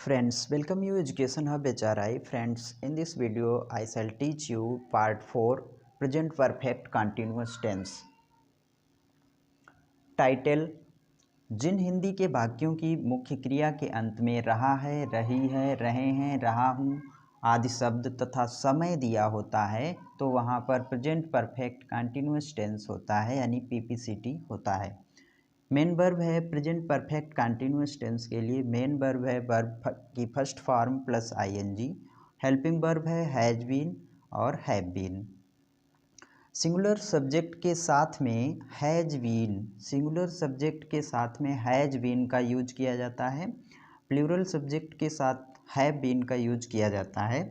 Friends, welcome you Education Hub HRI. Friends, in this video, I shall teach you part 4 Present Perfect Continuous Tense. Title: जिन हिंदी के वाक्यों की मुख्य क्रिया के अंत में रहा है, रही है, रहे हैं, रहा हूँ आदि शब्द तथा समय दिया होता है तो वहाँ पर प्रेजेंट परफेक्ट कंटिन्यूअस टेंस होता है, यानी पीपीसीटी होता है। मेन वर्ब है प्रेजेंट परफेक्ट कंटिन्यूअस टेंस के लिए। मेन वर्ब है वर्ब की first form plus ING. Helping verb है हैज बीन और हैव बीन। सिंगुलर सब्जेक्ट के साथ में हैज बीन, सिंगुलर सब्जेक्ट के साथ में हैज बीन का यूज किया जाता है। प्लूरल सब्जेक्ट के साथ हैव बीन का यूज किया जाता है।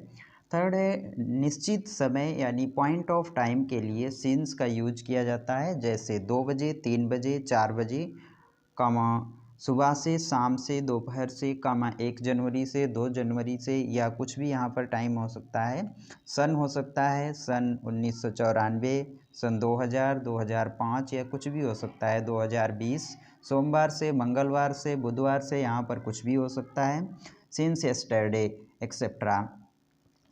थर्ड है निश्चित समय यानी पॉइंट ऑफ टाइम के लिए सिंस का यूज किया जाता है, जैसे 2 बजे, 3 बजे, 4 बजे, कमा सुबह से, शाम से, दोपहर से, कमा 1 जनवरी से, 2 जनवरी से, या कुछ भी यहाँ पर टाइम हो सकता है। सन हो सकता है सन 1994, सन 2000, 2005, या कुछ भी हो सकता है 2020। सोमवार से, मंगलवार से, बुधवार से, यहाँ पर कुछ भी हो सकता है। सिंस यस्टरडे एक्सेट्रा,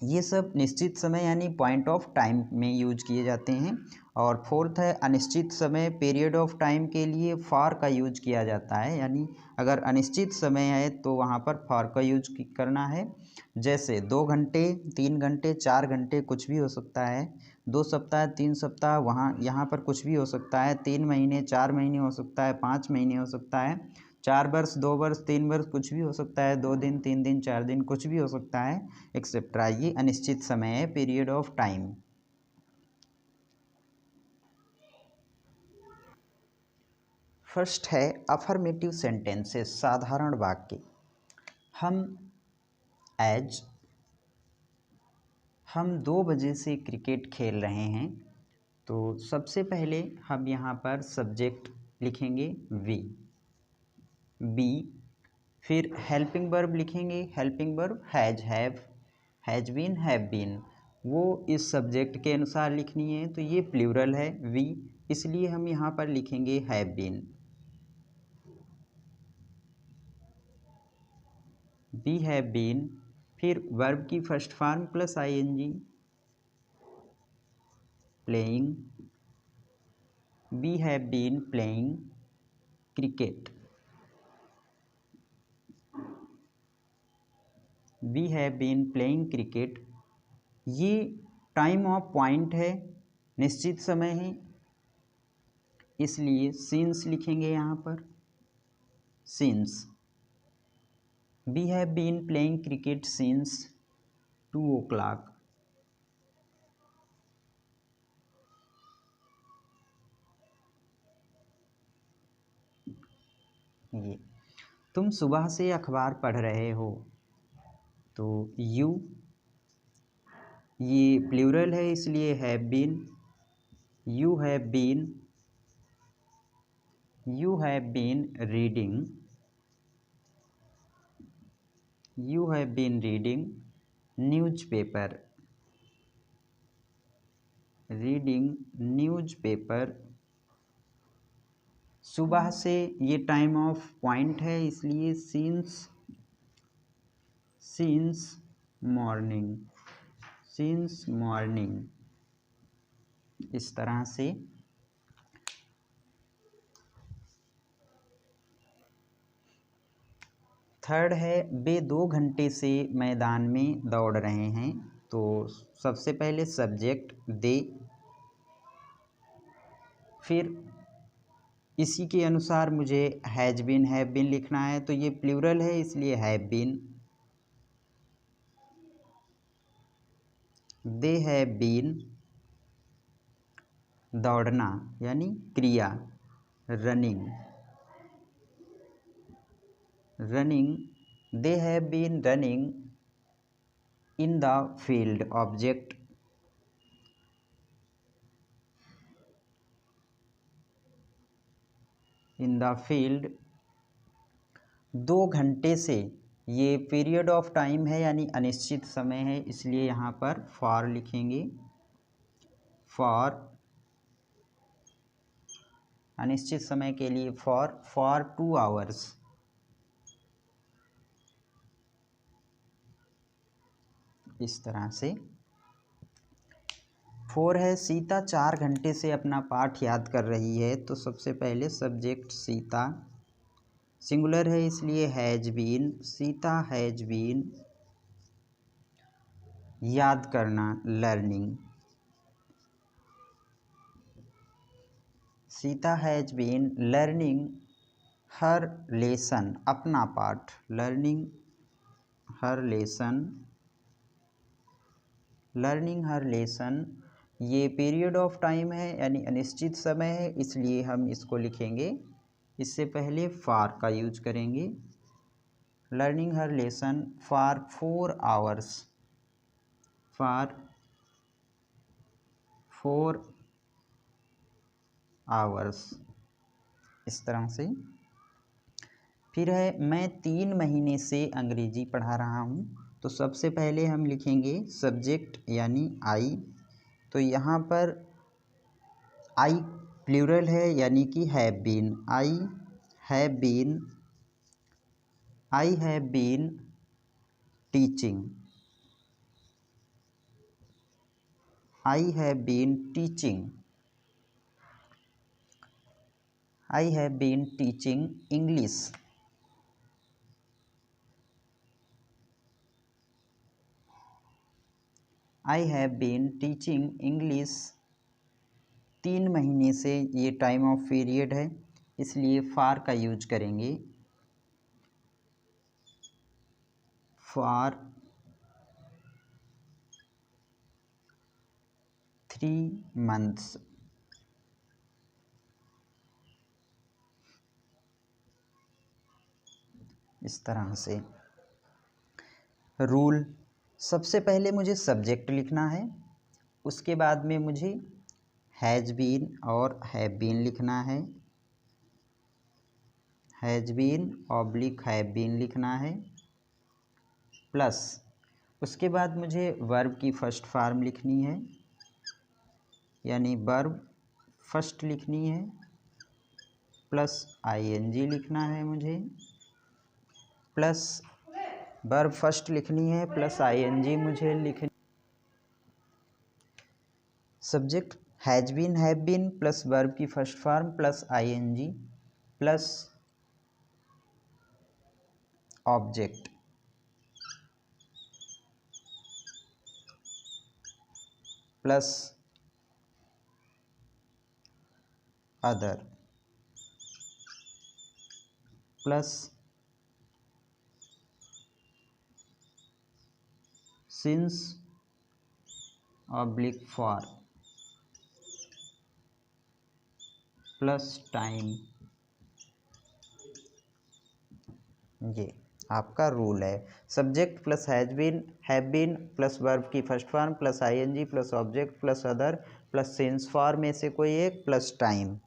ये सब निश्चित समय यानी पॉइंट ऑफ टाइम में यूज किए जाते हैं। और फोर्थ है अनिश्चित समय, पीरियड ऑफ टाइम के लिए फॉर का यूज किया जाता है, यानी अगर अनिश्चित समय है तो वहाँ पर फॉर का यूज करना है। जैसे 2 घंटे, 3 घंटे, 4 घंटे, कुछ भी हो सकता है। 2 सप्ताह, 3 सप्ताह, वहाँ यहाँ पर कुछ भी हो सकता है। 3 महीने, 4 महीने हो सकता है, 5 महीने हो सकता है, 4 वर्ष, 2 वर्ष, 3 वर्ष, कुछ भी हो सकता है, 2 दिन, 3 दिन, 4 दिन, कुछ भी हो सकता है एक्सेट्रा। ये अनिश्चित समय है, पीरियड ऑफ टाइम। फर्स्ट है अफर्मेटिव सेंटेंसेस, साधारण वाक्य। हम 2 बजे से क्रिकेट खेल रहे हैं। तो सबसे पहले हम यहाँ पर सब्जेक्ट लिखेंगे वी, बी, फिर हेल्पिंग वर्ब लिखेंगे, helping verb has, have, has been, have been. वो इस सब्जेक्ट के अनुसार लिखनी है, तो ये प्लूरल है वी, इसलिए हम यहाँ पर लिखेंगे have been. We have been, फिर वर्ब की first form plus ING, playing, we have been playing cricket, we have been playing cricket. ये टाइम ऑफ पॉइंट है, निश्चित समय है, इसलिए सिंस लिखेंगे यहाँ पर। Since we have been playing cricket since 2 o'clock। ये तुम सुबह से अखबार पढ़ रहे हो, तो यू, ये प्लूरल है इसलिए have been. You have been, you have been reading, you have been reading newspaper, reading newspaper. सुबह से ये टाइम ऑफ पॉइंट है, इसलिए सिंस मॉर्निंग, सिंस मॉर्निंग, इस तरह से। थर्ड है वे 2 घंटे से मैदान में दौड़ रहे हैं। तो सबसे पहले सब्जेक्ट दे, फिर इसी के अनुसार मुझे हैज बीन, हैव बीन लिखना है, तो ये प्लूरल है इसलिए have been. They have been दौड़ना यानी क्रिया, running, running, they have been running in the field, object, in the field. 2 घंटे से ये पीरियड ऑफ टाइम है यानी अनिश्चित समय है, इसलिए यहाँ पर फॉर लिखेंगे। फॉर अनिश्चित समय के लिए फॉर 2 hours। इस तरह से। 4 है सीता 4 घंटे से अपना पाठ याद कर रही है, तो सबसे पहले सब्जेक्ट सीता, सिंगुलर है इसलिए has been, Sita has been, याद करना learning, Sita has been learning her lesson, अपना पाठ, learning her lesson, learning her lesson. ये पीरियड ऑफ टाइम है यानी अनिश्चित समय है, इसलिए हम इसको लिखेंगे, इससे पहले फॉर का यूज करेंगे, learning her lesson for 4 hours, for 4 hours, इस तरह से। फिर है मैं 3 महीने से अंग्रेजी पढ़ा रहा हूँ, तो सबसे पहले हम लिखेंगे सब्जेक्ट यानी आई, तो यहाँ पर आई प्लूरल है यानी कि have been, I have been, I have been teaching, I have been teaching, I have been teaching English, I have been teaching English 3 महीने से, ये टाइम ऑफ पीरियड है इसलिए फॉर का यूज करेंगे, फॉर 3 months, इस तरह से। रूल, सबसे पहले मुझे सब्जेक्ट लिखना है, उसके बाद में मुझे हैज़ बीन और हैव बीन लिखना है, has been oblique have been लिखना है, प्लस उसके बाद मुझे वर्ब की फर्स्ट फॉर्म लिखनी है, यानी वर्ब फर्स्ट लिखनी है, प्लस आईएनजी लिखना है मुझे, प्लस वर्ब फर्स्ट लिखनी है प्लस आईएनजी मुझे लिखनी, subject has been have been plus verb की first form plus ING plus object, plus other, plus since oblique for, plus time. ये आपका रूल है, subject plus has been have been plus verb की first form plus ING plus object plus other plus since for में से कोई एक plus time.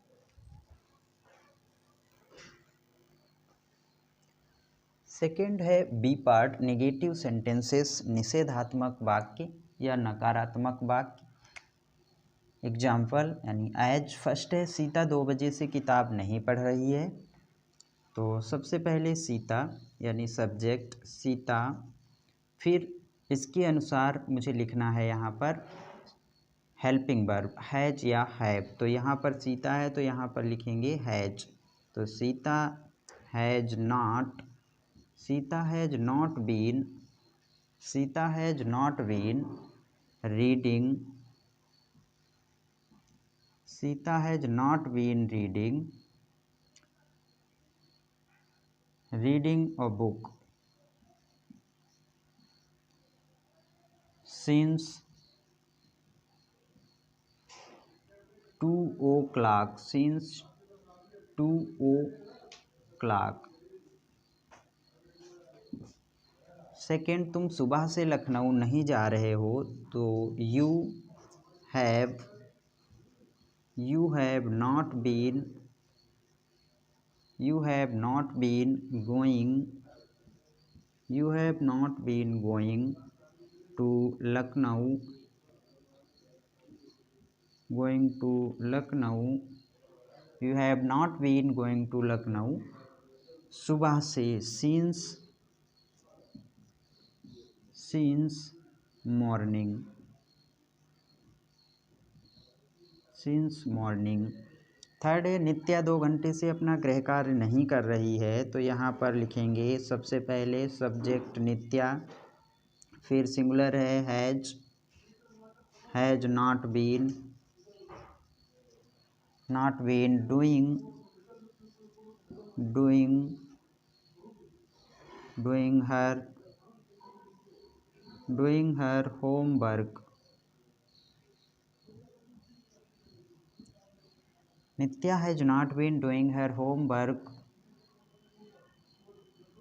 Second है B part, negative sentences, निषेधात्मक वाक्य या नकारात्मक वाक्य। एग्जाम्पल यानी एज, फर्स्ट है सीता 2 बजे से किताब नहीं पढ़ रही है, तो सबसे पहले सीता यानी सब्जेक्ट सीता, फिर इसके अनुसार मुझे लिखना है यहाँ पर हेल्पिंग वर्ब हैज या हैव, तो यहाँ पर सीता है तो यहाँ पर लिखेंगे हैज, तो Sita has not, Sita has not been, Sita has not been reading, Sita has not been reading, reading a book since 2 o'clock, since 2 o'clock। Second, तुम सुबह से लखनऊ नहीं जा रहे हो, तो have you have not been, you have not been going, you have not been going to Lucknow, going to Lucknow, you have not been going to Lucknow सुबह से, since, since morning, since morning. Third है नित्या 2 घंटे से अपना गृह कार्य नहीं कर रही है, तो यहाँ पर लिखेंगे सबसे पहले सब्जेक्ट नित्या, फिर सिंगुलर है has not been doing her homework. Nitya has not been doing her homework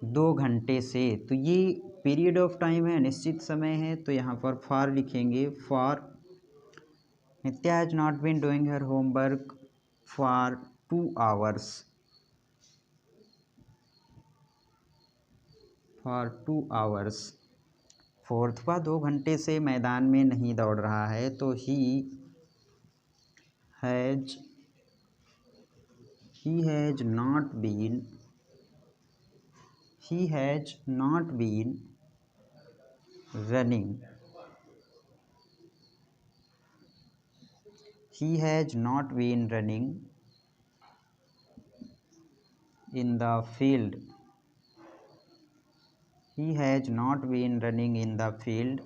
2 घंटे से, तो ये पीरियड ऑफ टाइम है, निश्चित समय है, तो यहाँ पर फॉर लिखेंगे। For Nitya has not been doing her homework for 2 hours, for 2 hours। फोर्थवा 2 घंटे से मैदान में नहीं दौड़ रहा है, तो has not been running, he has not been running in the field, he has not been running in the field।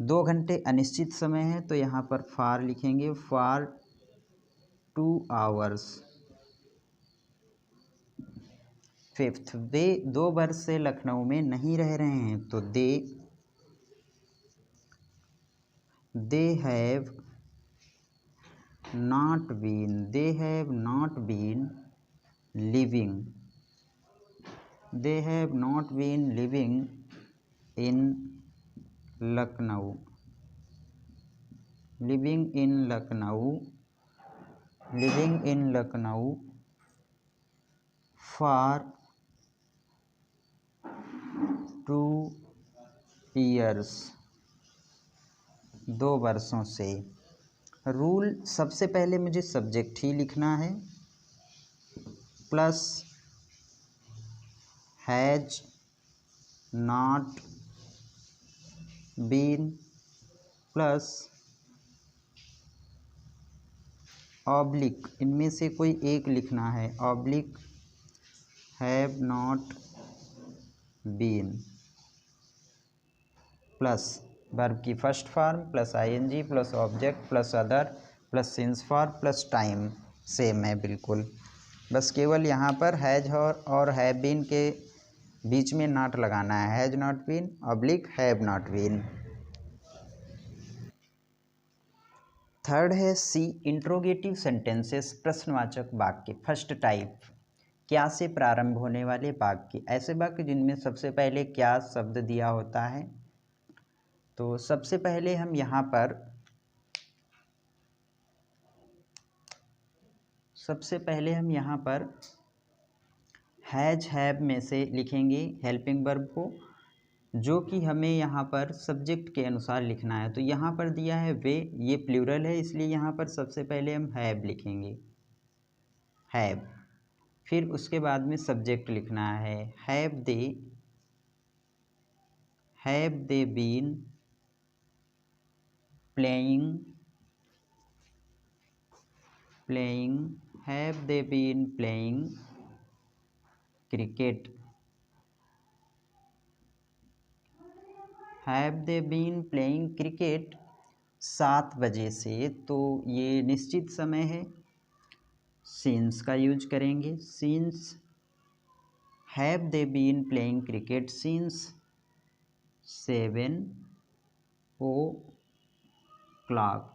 2 घंटे अनिश्चित समय है, तो यहाँ पर फॉर लिखेंगे, फॉर 2 hours। फिफ्थ, वे 2 वर्ष से लखनऊ में नहीं रह रहे हैं, तो they have not been living in Lucknow, for 2 years, 2 वर्षों से। रूल, सबसे पहले मुझे सब्जेक्ट ही लिखना है, plus has not been plus oblique, इनमें से कोई एक लिखना है, oblique have not been, plus verb की first form plus ING plus object plus other plus since for plus time, same है बिल्कुल, बस केवल यहाँ पर हैज और हैव बीन के बीच में नॉट लगाना है, has not been oblique have not been. Third है सी, इंट्रोगेटिव सेंटेंसेस, प्रश्नवाचक वाक्य। फर्स्ट टाइप, क्या से प्रारंभ होने वाले वाक्य, ऐसे वाक्य जिनमें सबसे पहले क्या शब्द दिया होता है। तो सबसे पहले हम यहाँ पर हैज हैव में से लिखेंगे हेल्पिंग वर्ब को, जो कि हमें यहाँ पर सब्जेक्ट के अनुसार लिखना है। तो यहाँ पर दिया है वे, ये प्लूरल है, इसलिए यहाँ पर सबसे पहले हम हैव लिखेंगे, हैव। फिर उसके बाद में सब्जेक्ट लिखना है, have they been playing, have they been playing cricket, have they been playing cricket 7 बजे से, तो ये निश्चित समय है, सिंस का यूज करेंगे, since have they been playing cricket since 7 o'clock।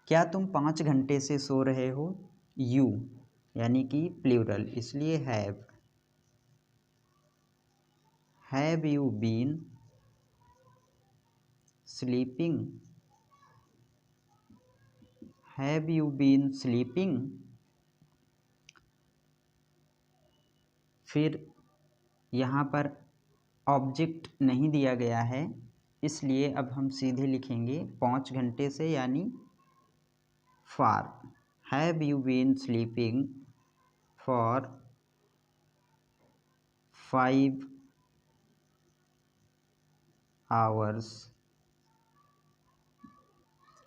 क्या तुम 5 घंटे से सो रहे हो, यू यानी कि प्लूरल, इसलिए have you been sleeping, have you been sleeping. फिर यहाँ पर ऑब्जेक्ट नहीं दिया गया है, इसलिए अब हम सीधे लिखेंगे 5 घंटे से, यानी for, have you been sleeping for 5 hours।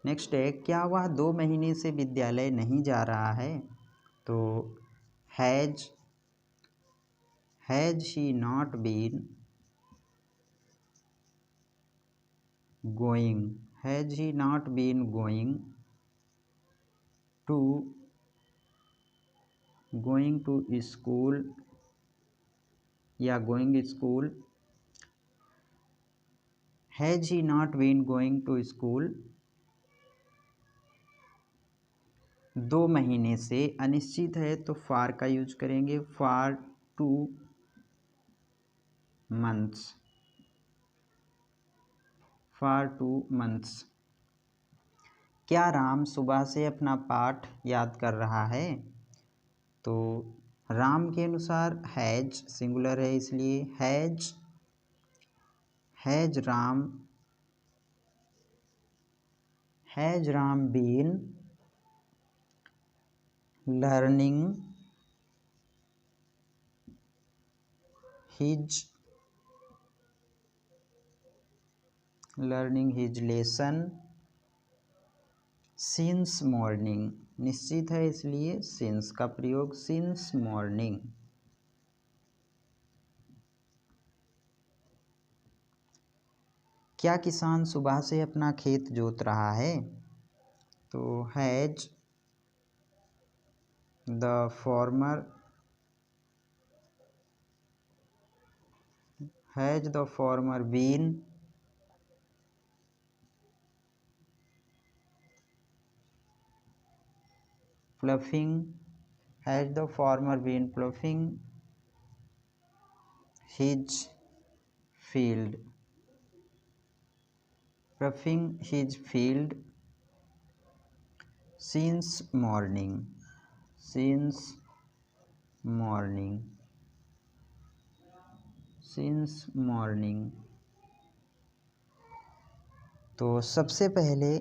Next है, क्या वह 2 महीने से विद्यालय नहीं जा रहा है? तो has he not been going, has he not been going to school या going school, has he not been going to school 2 महीने से। अनिश्चित है तो फार का यूज करेंगे, फार 2 months, फार 2 months। क्या राम सुबह से अपना पाठ याद कर रहा है? तो राम के अनुसार हैज सिंगुलर है, इसलिए has Ram been learning his lesson since morning. निश्चित है इसलिए सिंस का प्रयोग, सिंस मॉर्निंग। क्या किसान सुबह से अपना खेत जोत रहा है? तो has the farmer been ploughing his field since morning। तो सबसे पहले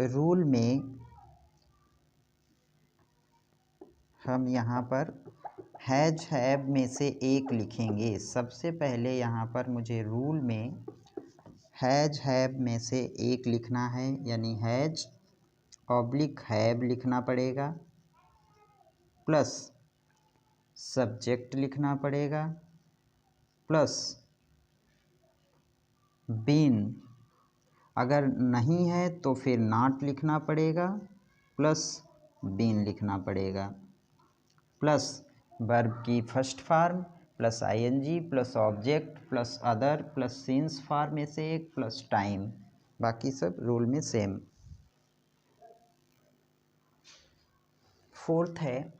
रूल में हम यहाँ पर हैज हैव में से एक लिखेंगे। सबसे पहले यहाँ पर मुझे रूल में हैज हैव में से एक लिखना है, यानी हैज ऑब्लिक हैव लिखना पड़ेगा, प्लस सब्जेक्ट लिखना पड़ेगा, प्लस बीन, अगर नहीं है तो फिर नॉट लिखना पड़ेगा, प्लस बीन लिखना पड़ेगा, प्लस वर्ब की first form, plus ING, plus object, plus other, plus since form में से एक, प्लस टाइम। बाकी सब रूल में सेम। फोर्थ है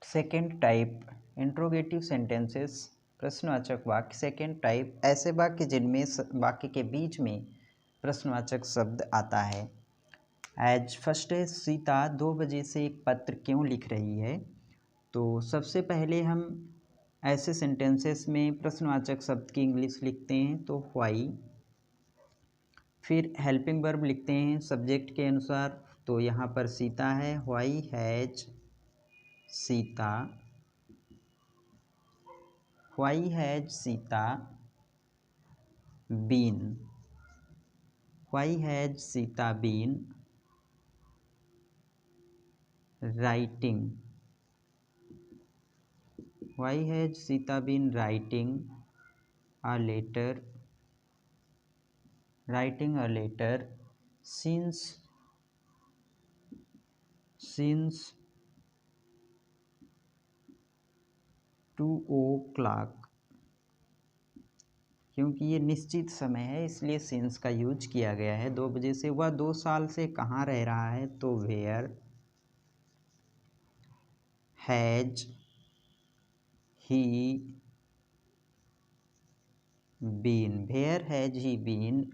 सेकेंड टाइप इंट्रोगेटिव सेंटेंसेस, प्रश्नवाचक वाक्य। सेकेंड टाइप ऐसे वाक्य जिनमें वाक्य के बीच में प्रश्नवाचक शब्द आता है। एज फर्स्ट है, सीता 2 बजे से एक पत्र क्यों लिख रही है? तो सबसे पहले हम ऐसे सेंटेंसेस में प्रश्नवाचक शब्द की इंग्लिश लिखते हैं, तो व्हाई, फिर हेल्पिंग वर्ब लिखते हैं सब्जेक्ट के अनुसार। तो यहाँ पर सीता है, why has Sita been writing a letter since 2 o'clock। क्योंकि ये निश्चित समय है इसलिए सिंस का यूज किया गया है। 2 बजे से। वह 2 साल से कहाँ रह रहा है? तो where has he been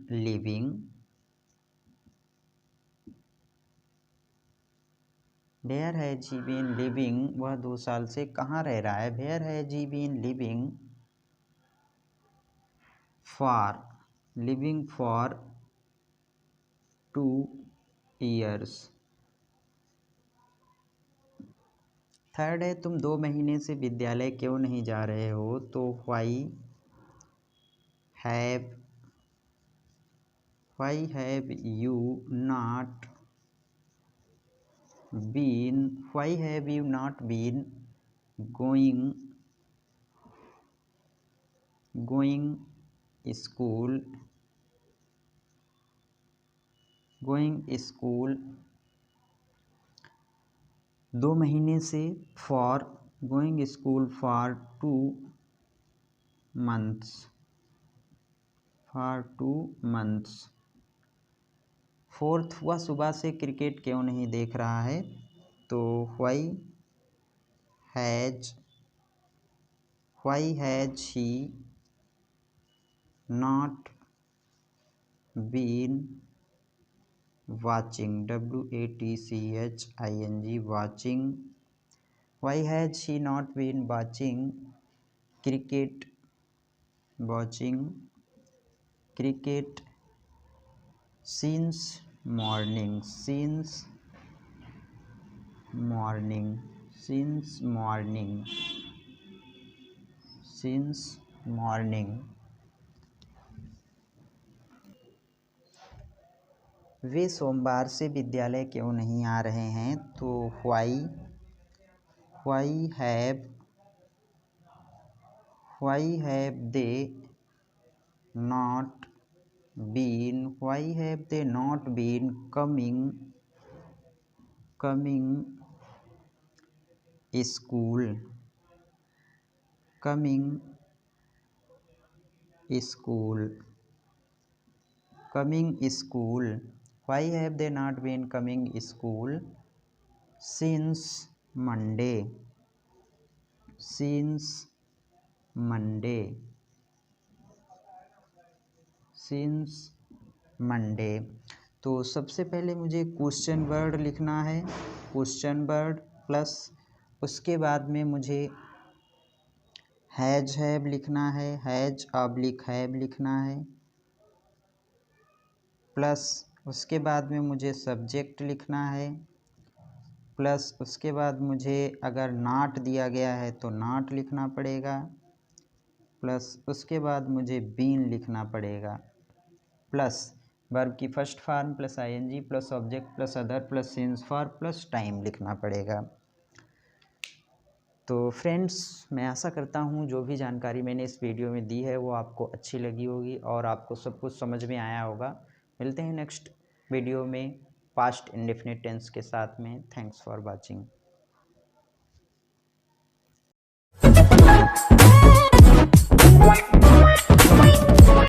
living, वह 2 साल से कहाँ रह रहा है? Where has he been living for 2 years। Third है तुम 2 महीने से विद्यालय क्यों नहीं जा रहे हो, तो have you not been why have you not been going school 2 महीने से for going school for 2 months। Fourth, वह सुबह से क्रिकेट क्यों नहीं देख रहा है, तो why has he not been watching why has he not been watching cricket since morning वे सोमवार से विद्यालय क्यों नहीं आ रहे हैं, तो why have they not been coming school why have they not been coming school since Monday। तो सबसे पहले मुझे क्वेश्चन वर्ड लिखना है, क्वेश्चन वर्ड प्लस उसके बाद में मुझे हैव लिखना है, हैव लिखना है, प्लस उसके बाद में मुझे सब्जेक्ट लिखना है, प्लस उसके बाद मुझे अगर नॉट दिया गया है तो नॉट लिखना पड़ेगा, प्लस उसके बाद मुझे बीन लिखना पड़ेगा, प्लस वर्ब की first form plus ING plus object plus other plus since for plus time लिखना पड़ेगा। तो फ्रेंड्स, मैं आशा करता हूँ जो भी जानकारी मैंने इस वीडियो में दी है वो आपको अच्छी लगी होगी और आपको सब कुछ समझ में आया होगा। मिलते हैं नेक्स्ट वीडियो में पास्ट इंडेफिनिट टेंस के साथ में। Thanks for watching.